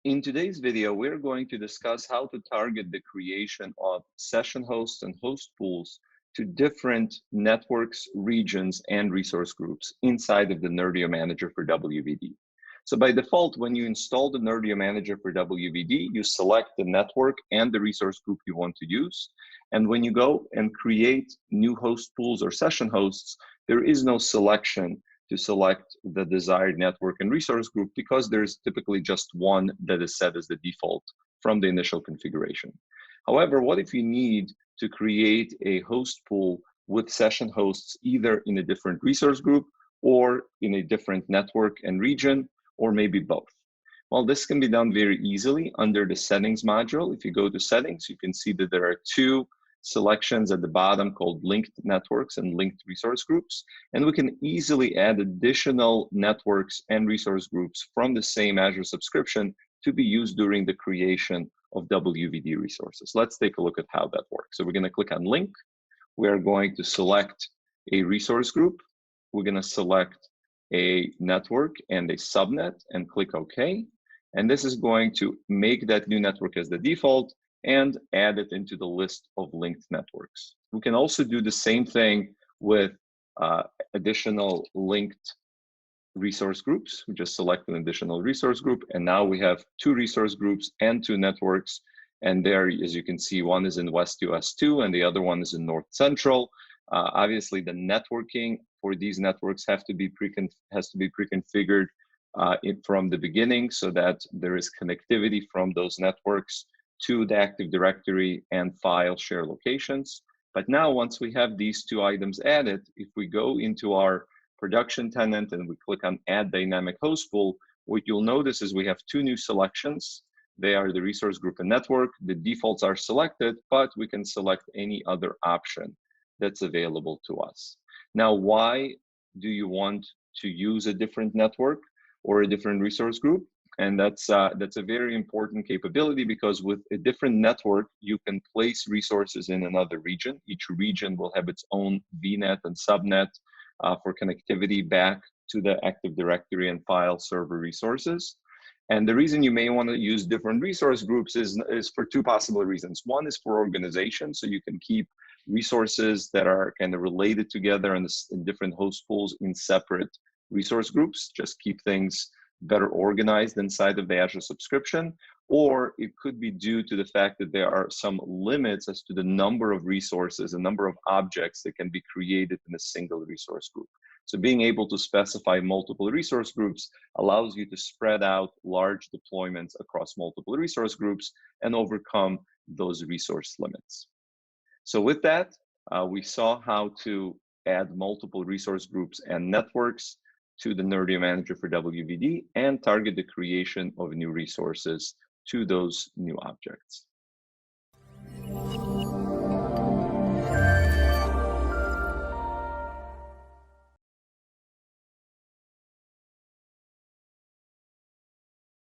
In today's video, we're going to discuss how to target the creation of session hosts and host pools to different networks, regions, and resource groups inside of the Nerdio Manager for WVD. So by default, when you install the Nerdio Manager for WVD, you select the network and the resource group you want to use. And when you go and create new host pools or session hosts, there is no selection to select the desired network and resource group because there's typically just one that is set as the default from the initial configuration. However, what if you need to create a host pool with session hosts either in a different resource group or in a different network and region, or maybe both? Well, this can be done very easily under the settings module. If you go to settings, you can see that there are two selections at the bottom called linked networks and linked resource groups. And we can easily add additional networks and resource groups from the same Azure subscription to be used during the creation of WVD resources. Let's take a look at how that works. So we're going to click on link. We're going to select a resource group. We're going to select a network and a subnet and click OK. And this is going to make that new network as the default and add it into the list of linked networks. We can also do the same thing with additional linked resource groups. We just select an additional resource group, and now we have two resource groups and two networks. And there, as you can see, one is in West US 2 and the other one is in North Central. Obviously, the networking for these networks has to be pre-configured from the beginning so that there is connectivity from those networks to the Active Directory and file share locations. But now, once we have these two items added, if we go into our production tenant and we click on Add Dynamic Host Pool, what you'll notice is we have two new selections. They are the resource group and network. The defaults are selected, but we can select any other option that's available to us. Now, why do you want to use a different network or a different resource group? And that's a very important capability because with a different network, you can place resources in another region. Each region will have its own VNet and subnet for connectivity back to the Active Directory and file server resources. And the reason you may want to use different resource groups is for two possible reasons. One is for organization, so you can keep resources that are kind of related together in different host pools in separate resource groups, just keep things better organized inside of the Azure subscription, or it could be due to the fact that there are some limits as to the number of resources, the number of objects that can be created in a single resource group. So being able to specify multiple resource groups allows you to spread out large deployments across multiple resource groups and overcome those resource limits. So with that, we saw how to add multiple resource groups and networks to the Nerdio Manager for WVD and target the creation of new resources to those new objects.